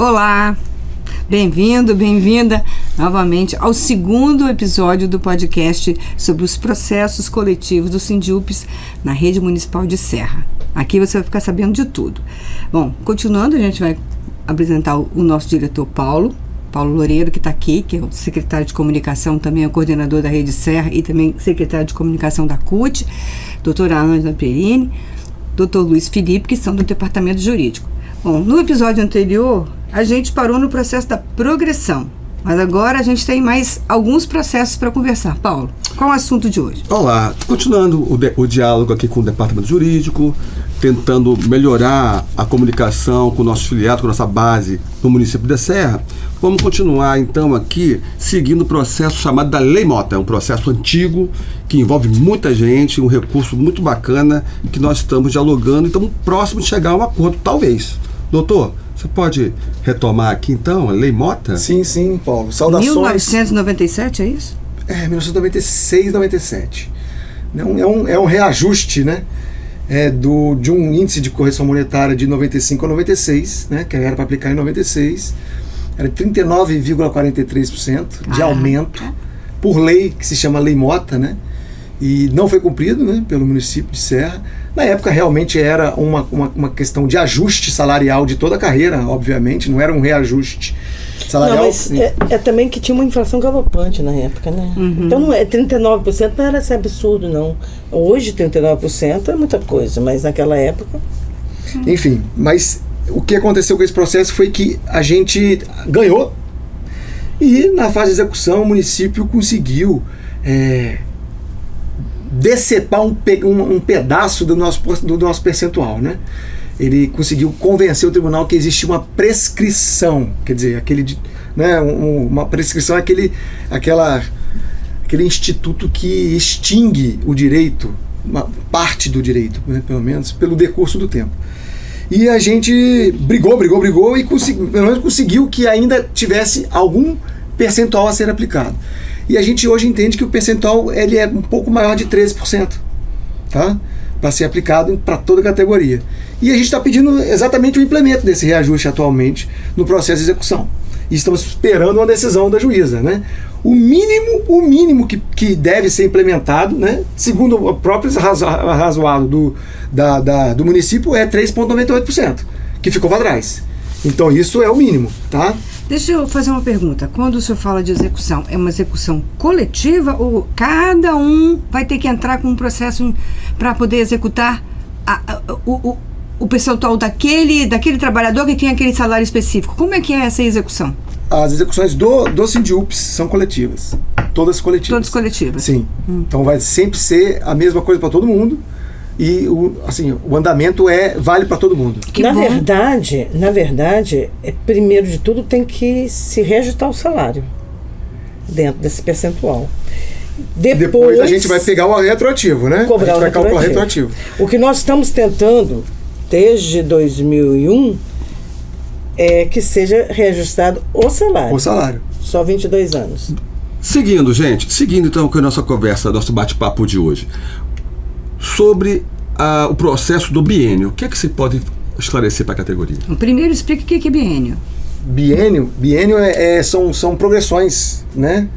Olá, bem-vindo, bem-vinda novamente ao segundo episódio do podcast sobre os processos coletivos do Sindiúpes na rede municipal de Serra. Aqui você vai ficar sabendo de tudo. Bom, continuando, a gente vai apresentar o nosso diretor Paulo Loureiro, que está aqui, que é o secretário de comunicação, também é o coordenador da Rede Serra e também secretário de comunicação da CUT, doutora Ângela Perini, doutor Luiz Felipe, que são do departamento jurídico. Bom, no episódio anterior, a gente parou no processo da progressão, mas agora a gente tem mais alguns processos para conversar. Paulo, qual é o assunto de hoje? Olá, continuando o diálogo aqui com o departamento jurídico, tentando melhorar a comunicação com o nosso filiado, com a nossa base no município da Serra, vamos continuar então aqui seguindo o processo chamado da Lei Mota. É um processo antigo que envolve muita gente, um recurso muito bacana que nós estamos dialogando e estamos próximos de chegar a um acordo, talvez. Doutor, você pode retomar aqui então a Lei Mota? Sim, Paulo. Saudações. 1997, é isso? 1996, 97. É um reajuste, né? De um índice de correção monetária de 95 a 96, né, que era para aplicar em 96, era 39,43% de aumento por lei, que se chama Lei Mota, né, e não foi cumprido, né, pelo município de Serra. Na época realmente era uma questão de ajuste salarial de toda a carreira, obviamente, não era um reajuste salarial. Não, mas é também que tinha uma inflação galopante na época, né? Uhum. Então não é 39%, não era esse absurdo, não. Hoje 39% é muita coisa, mas naquela época... Enfim, mas o que aconteceu com esse processo foi que a gente ganhou e na fase de execução o município conseguiu decepar um pedaço do nosso percentual, né? Ele conseguiu convencer o tribunal que existia uma prescrição, quer dizer, uma prescrição é aquele instituto que extingue o direito, uma parte do direito, né, pelo menos, pelo decurso do tempo. E a gente brigou e pelo menos conseguiu que ainda tivesse algum percentual a ser aplicado. E a gente hoje entende que o percentual ele é um pouco maior de 13%, tá? Para ser aplicado para toda a categoria. E a gente está pedindo exatamente o implemento desse reajuste atualmente no processo de execução. E estamos esperando uma decisão da juíza, né? O mínimo que deve ser implementado, né, segundo o próprio razoado do município, é 3,98%, que ficou para trás. Então isso é o mínimo, tá? Deixa eu fazer uma pergunta. Quando o senhor fala de execução, é uma execução coletiva ou cada um vai ter que entrar com um processo para poder executar o percentual daquele trabalhador que tem aquele salário específico? Como é que é essa execução? As execuções do Sindiúpes são coletivas. Todas coletivas. Todas coletivas. Sim. Então vai sempre ser a mesma coisa para todo mundo. E o andamento vale para todo mundo. Na verdade, primeiro de tudo tem que se reajustar o salário dentro desse percentual. Depois a gente vai pegar o retroativo, né? A gente vai calcular o retroativo. O que nós estamos tentando desde 2001 é que seja reajustado o salário. O salário. Só 22 anos. Seguindo então com a nossa conversa, nosso bate-papo de hoje. Sobre o processo do biênio, o que é que você pode esclarecer para a categoria? Primeiro, explica o que é biênio. Biênio são progressões, né?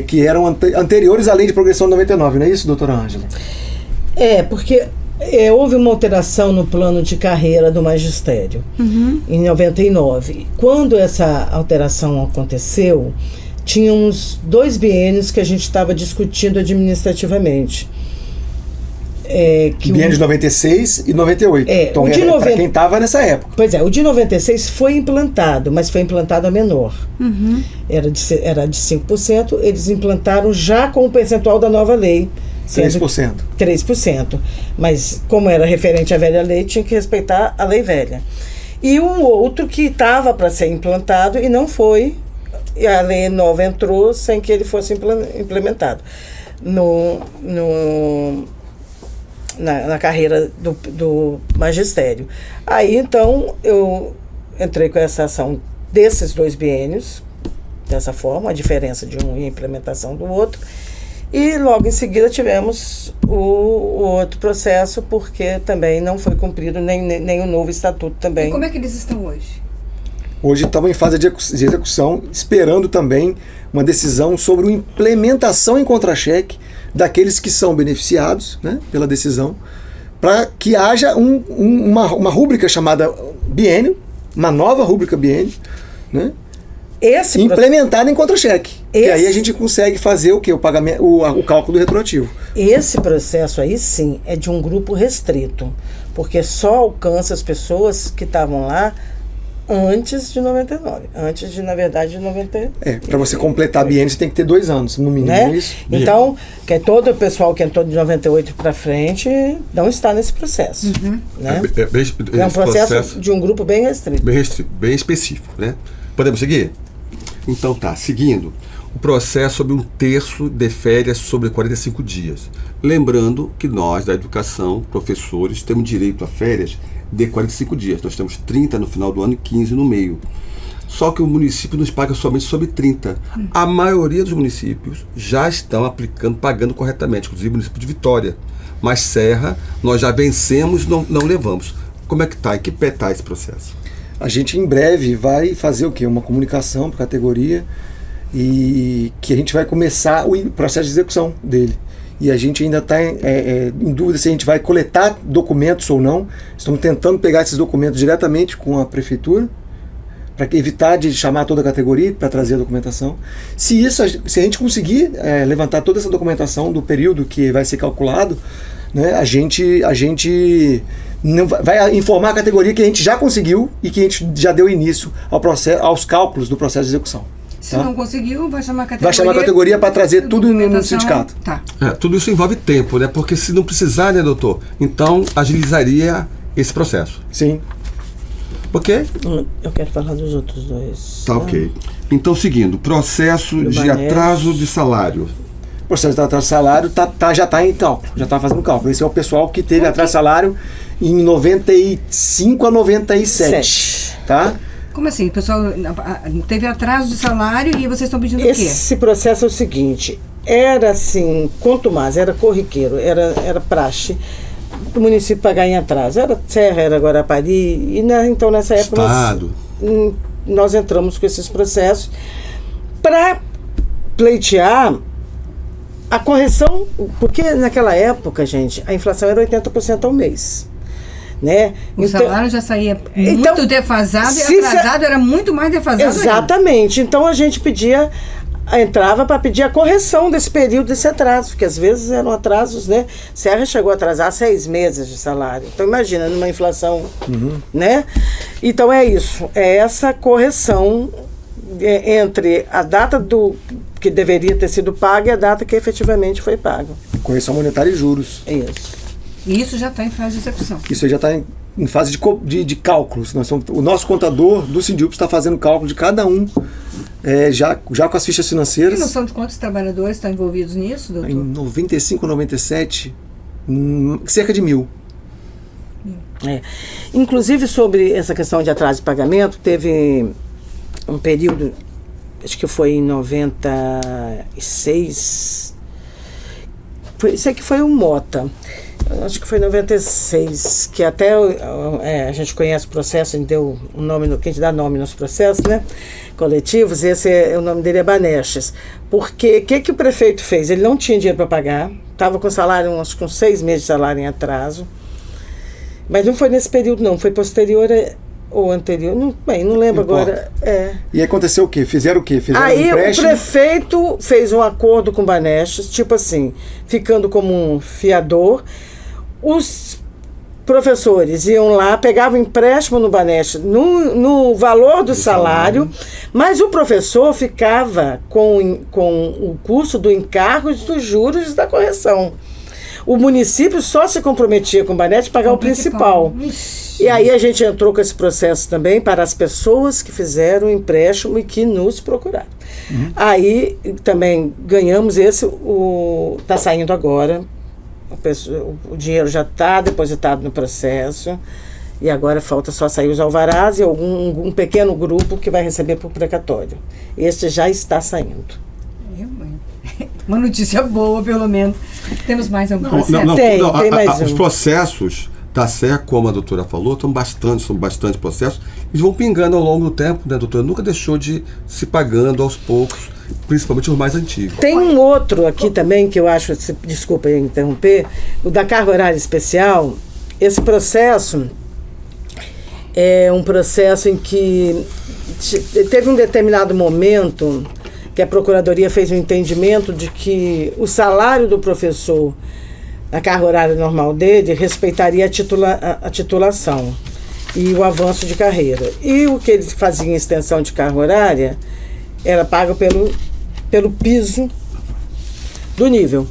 Que eram anteriores à lei de progressão de 99, não é isso, doutora Ângela? Porque houve uma alteração no plano de carreira do magistério, em 99. Quando essa alteração aconteceu, tínhamos 2 biênios que a gente estava discutindo administrativamente. Biênio de 96 e 98. Então, para quem estava nessa época. Pois é, o de 96 foi implantado, mas foi implantado a menor. Era de 5%, eles implantaram já com o percentual da nova lei. 3%. 3%. Mas, como era referente à velha lei, tinha que respeitar a lei velha. E um outro que estava para ser implantado e não foi, a lei nova entrou sem que ele fosse implementado na carreira do magistério. Aí, então, eu entrei com essa ação desses 2 biênios, dessa forma, a diferença de um e a implementação do outro. E logo em seguida tivemos o outro processo, porque também não foi cumprido nem o novo estatuto também. E como é que eles estão hoje? Hoje estamos em fase de execução, esperando também uma decisão sobre a implementação em contra-cheque daqueles que são beneficiados, né, pela decisão, para que haja uma rúbrica chamada biênio, uma nova rúbrica biênio, né, implementada em contra-cheque. E aí a gente consegue fazer o quê? O pagamento, o cálculo do retroativo. Esse processo aí sim é de um grupo restrito, porque só alcança as pessoas que estavam lá antes de 99. Antes de, na verdade, de 90. Para você completar a biênio, você tem que ter 2 anos, no mínimo, né? Isso? Então, que todo o pessoal que entrou de 98 para frente não está nesse processo. Né? É um processo de um grupo bem restrito. Bem específico, né? Podemos seguir? Então tá, seguindo. O processo sobre 1/3 de férias sobre 45 dias. Lembrando que nós, da educação, professores, temos direito a férias de 45 dias. Nós temos 30 no final do ano e 15 no meio. Só que o município nos paga somente sobre 30. A maioria dos municípios já estão pagando corretamente, inclusive o município de Vitória. Mas Serra, nós já vencemos, não levamos. Como é que está? Em que pé está esse processo? A gente em breve vai fazer o quê? Uma comunicação para a categoria e que a gente vai começar o processo de execução dele. E a gente ainda está em dúvida se a gente vai coletar documentos ou não. Estamos tentando pegar esses documentos diretamente com a prefeitura, para evitar de chamar toda a categoria para trazer a documentação. Se a gente conseguir levantar toda essa documentação do período que vai ser calculado, né, a gente não vai informar a categoria que a gente já conseguiu e que a gente já deu início aos cálculos do processo de execução. Se não conseguiu, vai chamar a categoria. Vai chamar a categoria para trazer tudo no sindicato. Tá. Tudo isso envolve tempo, né? Porque se não precisar, né, doutor? Então agilizaria esse processo. Sim. Ok? Eu quero falar dos outros dois. Tá, ok. Então, seguindo, processo de atraso de salário. O processo de atraso de salário já está em cálculo, já está fazendo cálculo. Esse é o pessoal que teve atraso de salário em 95 a 97. Tá? Como assim? O pessoal teve atraso de salário e vocês estão pedindo o quê? Esse processo é o seguinte, era assim, quanto mais, era corriqueiro, era praxe o município pagar em atraso. Era Serra, era Guarapari, então nessa época nós entramos com esses processos para pleitear a correção, porque naquela época, gente, a inflação era 80% ao mês. Né? O salário já saía muito defasado e atrasado era muito mais defasado. Exatamente. Ainda. Então a gente entrava para pedir a correção desse período, desse atraso, porque às vezes eram atrasos, né? Serra chegou a atrasar 6 meses de salário. Então imagina, numa inflação, né? Então é isso, é essa correção entre a data que deveria ter sido paga e a data que efetivamente foi paga. Correção monetária e juros. Isso. E isso já está em fase de execução. Isso já está em fase de cálculos. O nosso contador do Sindiúps está fazendo cálculo de cada um, já com as fichas financeiras. Tem noção de quantos trabalhadores estão envolvidos nisso, doutor? Em 95, 97, cerca de 1.000. Inclusive, sobre essa questão de atraso de pagamento, teve um período, acho que foi em 96, isso aqui foi o Mota. Acho que foi em 96, que até a gente conhece o processo, a gente deu um nome, que a gente dá nome nos processos, né? Coletivos, o nome dele é Banestes. Porque o que o prefeito fez? Ele não tinha dinheiro para pagar, estava com salário, acho que com 6 meses de salário em atraso, mas não foi nesse período não, foi posterior ou anterior, não lembro agora. E aconteceu o quê? Fizeram o quê? Aí o prefeito fez um acordo com o Banestes, tipo assim, ficando como um fiador. Os professores iam lá, pegavam empréstimo no Banestes no valor do salário, mas o professor ficava com o custo do encargo e dos juros e da correção. O município só se comprometia com o Banestes pagar o principal. E aí a gente entrou com esse processo também para as pessoas que fizeram o empréstimo e que nos procuraram. Aí também ganhamos está saindo agora. O dinheiro já está depositado no processo e agora falta só sair os alvarás e um pequeno grupo que vai receber por precatório. Esse já está saindo. Uma notícia boa, pelo menos. Temos mais algum processo? Tem mais um. Os processos da Serra, como a doutora falou, são bastante processos eles vão pingando ao longo do tempo, né, doutor? Nunca deixou de se pagando aos poucos, principalmente os mais antigos. Tem um outro aqui também que eu acho, desculpa eu interromper, o da carga horária especial. Esse processo é um processo em que teve um determinado momento que a Procuradoria fez um entendimento de que o salário do professor, na carga horária normal dele, respeitaria a titulação e o avanço de carreira. E o que ele fazia em extensão de carga horária era pago pelo piso do nível.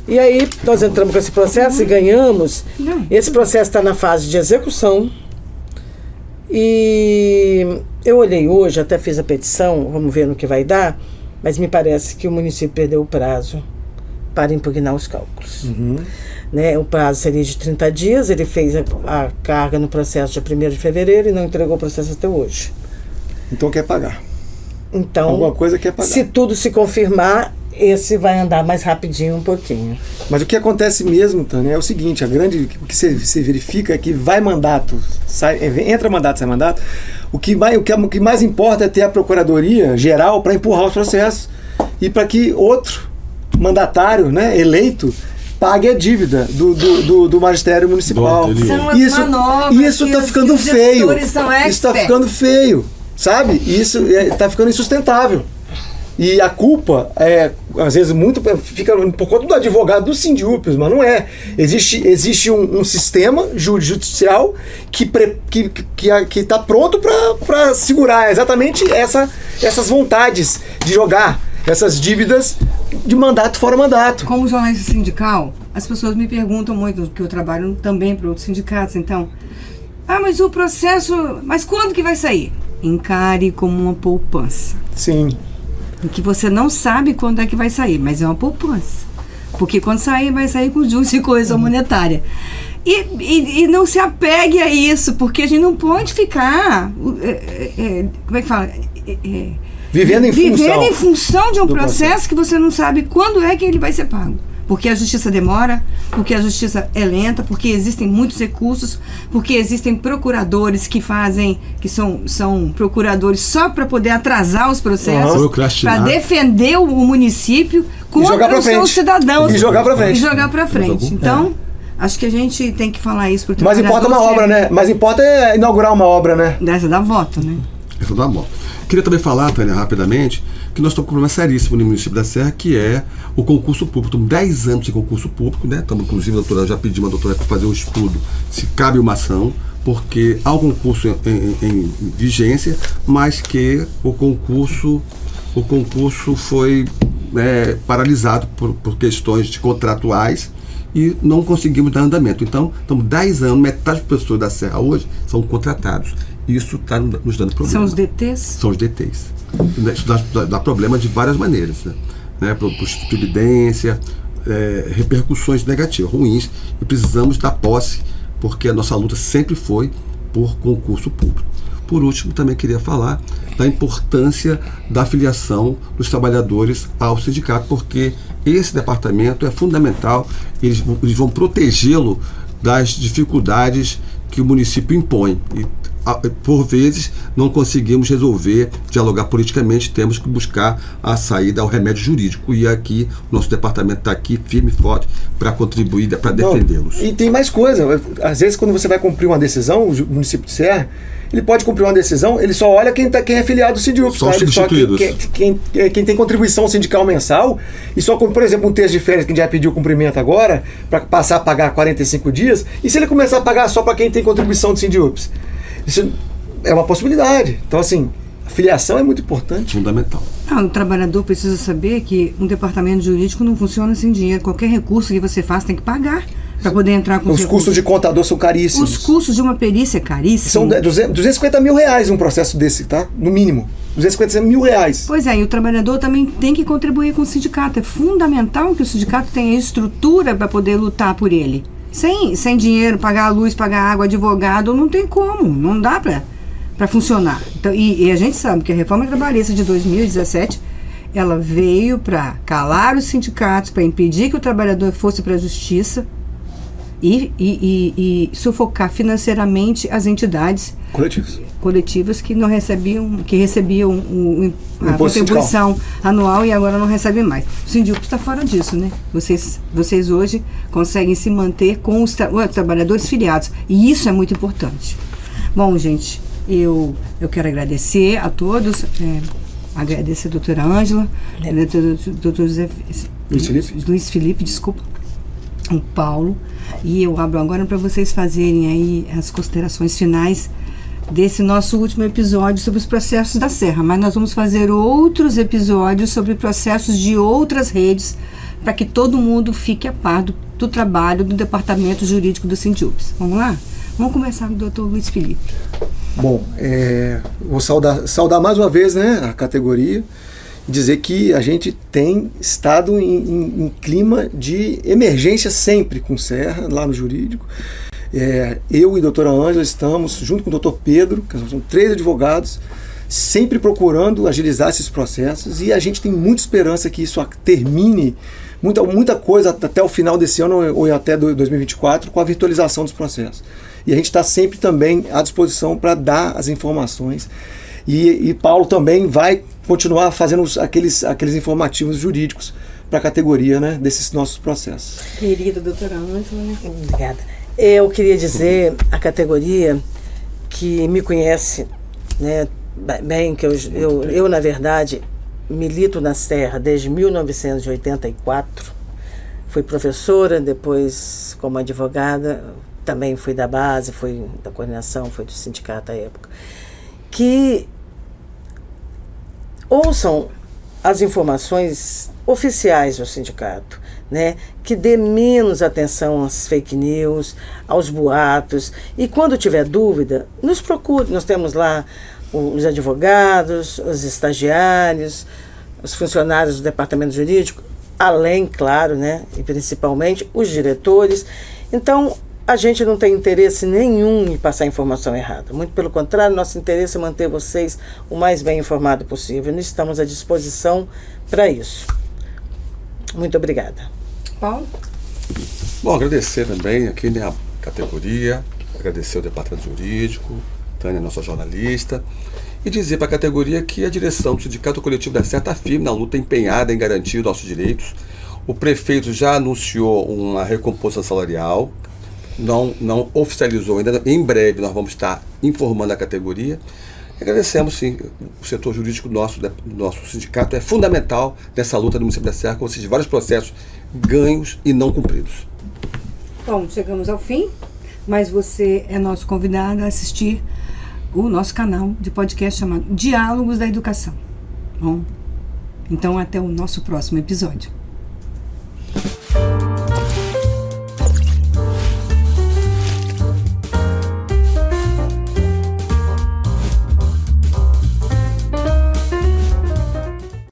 E aí nós entramos com esse processo e ganhamos. Esse processo está na fase de execução. E eu olhei hoje, até fiz a petição, vamos ver no que vai dar, mas me parece que o município perdeu o prazo para impugnar os cálculos. Né? O prazo seria de 30 dias, ele fez a carga no processo dia 1º de fevereiro e não entregou o processo até hoje. Então quer pagar. Então, alguma coisa quer pagar. Se tudo se confirmar, esse vai andar mais rapidinho um pouquinho. Mas o que acontece mesmo, Tânia, é o seguinte, o que se verifica é que vai mandato, entra mandato, sai mandato, o que mais importa é ter a Procuradoria Geral para empurrar os processos e para que outro mandatário, né, eleito, pague a dívida do magistério municipal. São as manobras. Isso está ficando feio. Isso está ficando feio, sabe? Isso está ficando insustentável. E a culpa, às vezes, fica por conta do advogado do Sindiúpios, mas não é. Existe um sistema judicial que está pronto para segurar exatamente essas vontades de jogar essas dívidas de mandato fora mandato. Como jornalista sindical, as pessoas me perguntam muito, porque eu trabalho também para outros sindicatos, então... mas o processo... Mas quando que vai sair? Encare como uma poupança. Sim. Em que você não sabe quando é que vai sair, mas é uma poupança. Porque quando sair, vai sair com juros e correção monetária. E não se apegue a isso, porque a gente não pode ficar... como é que fala? Vivendo em função de um processo que você não sabe quando é que ele vai ser pago. Porque a justiça demora, porque a justiça é lenta, porque existem muitos recursos, porque existem procuradores que são procuradores só para poder atrasar os processos, para defender o município contra os seus cidadãos. E jogar para frente. Então, acho que a gente tem que falar isso para o trabalhador. Mas importa uma obra, né? Mas importa é inaugurar uma obra, né? Dessa dá voto, né? Essa dá voto. Queria também falar, Tânia, rapidamente, que nós estamos com um problema seríssimo no município da Serra, que é o concurso público. Estamos 10 anos de concurso público, né? Estamos, inclusive, já pedimos a doutora para fazer um estudo se cabe uma ação, porque há um concurso em vigência, mas que o concurso foi paralisado por questões contratuais e não conseguimos dar andamento. Então, estamos 10 anos, metade das pessoas da Serra hoje são contratados. Isso está nos dando problema. São os DTs? São os DTs. Isso dá problema de várias maneiras, né? Por evidência, repercussões negativas, ruins, e precisamos da posse, porque a nossa luta sempre foi por concurso público. Por último, também queria falar da importância da filiação dos trabalhadores ao sindicato, porque esse departamento é fundamental, eles vão protegê-lo das dificuldades que o município impõe. E, por vezes, não conseguimos resolver, dialogar politicamente, temos que buscar a saída ao remédio jurídico. E aqui, nosso departamento está aqui, firme e forte, para contribuir, para defendê-los. E tem mais coisa. Às vezes, quando você vai cumprir uma decisão, o município de Serra, ele pode cumprir uma decisão, ele só olha quem é filiado ao Sindiúpios. Só os substituídos. Quem tem contribuição sindical mensal, e só, por exemplo, um terço de férias que a gente já pediu cumprimento agora, para passar a pagar 45 dias, e se ele começar a pagar só para quem tem contribuição do Sindiúpios? Isso é uma possibilidade. Então, assim, a filiação é muito importante. Fundamental. O trabalhador precisa saber que um departamento jurídico não funciona sem dinheiro. Qualquer recurso que você faça tem que pagar para poder entrar com os custos de contador são caríssimos. Os custos de uma perícia é caríssimo. São 250 mil reais um processo desse, tá? No mínimo. 250 mil reais. Pois é, e o trabalhador também tem que contribuir com o sindicato. É fundamental que o sindicato tenha estrutura para poder lutar por ele. Sem dinheiro, pagar a luz, pagar a água, advogado, não tem como. Não dá para funcionar. Então, e a gente sabe que a reforma trabalhista de 2017, ela veio para calar os sindicatos, para impedir que o trabalhador fosse para a justiça e sufocar financeiramente as entidades coletivas que não recebiam, que recebiam a Imposto contribuição anual e agora não recebem mais. O Sindiúps está fora disso, né? Vocês hoje conseguem se manter com os trabalhadores filiados e isso é muito importante. Bom, gente, eu quero agradecer a todos, agradecer a doutora Ângela, doutor Luiz Felipe, desculpa, o Paulo, e eu abro agora para vocês fazerem aí as considerações finais desse nosso último episódio sobre os processos da Serra, mas nós vamos fazer outros episódios sobre processos de outras redes para que todo mundo fique a par do trabalho do Departamento Jurídico do Sindiúps. Vamos lá? Vamos começar com o doutor Luiz Felipe. Bom, vou saudar mais uma vez, né, a categoria, dizer que a gente tem estado em clima de emergência sempre com Serra, lá no jurídico. Eu e a doutora Ângela estamos, junto com o doutor Pedro, que são 3 advogados, sempre procurando agilizar esses processos e a gente tem muita esperança que isso termine, muita coisa até o final desse ano ou até 2024 com a virtualização dos processos. E a gente está sempre também à disposição para dar as informações. E Paulo também vai continuar fazendo aqueles informativos jurídicos para a categoria, né, desses nossos processos. Querida doutora Ângela. Obrigada. Eu queria dizer à categoria que me conhece, né, bem, que eu na verdade, milito na Serra desde 1984. Fui professora, depois como advogada, também fui da base, fui da coordenação, fui do sindicato à época. Que ouçam as informações oficiais do sindicato, né? Que dê menos atenção às fake news, aos boatos, e quando tiver dúvida, nos procure. Nós temos lá os advogados, os estagiários, os funcionários do departamento jurídico, além, claro, né? E principalmente os diretores. Então, a gente não tem interesse nenhum em passar informação errada. Muito pelo contrário, nosso interesse é manter vocês o mais bem informado possível. Nós estamos à disposição para isso. Muito obrigada. Paulo? Bom, agradecer também aqui, né, a categoria, agradecer o departamento jurídico, Tânia, nossa jornalista, e dizer para a categoria que a direção do Sindicato Coletivo da Serra está firme na luta, empenhada em garantir os nossos direitos. O prefeito já anunciou uma recomposição salarial, não oficializou ainda, em breve nós vamos estar informando a categoria. Agradecemos, sim, o setor jurídico do nosso sindicato é fundamental nessa luta do município da Serra, com vários processos ganhos e não cumpridos. Bom, chegamos ao fim, mas você é nosso convidado a assistir o nosso canal de podcast chamado Diálogos da Educação. Bom, então até o nosso próximo episódio.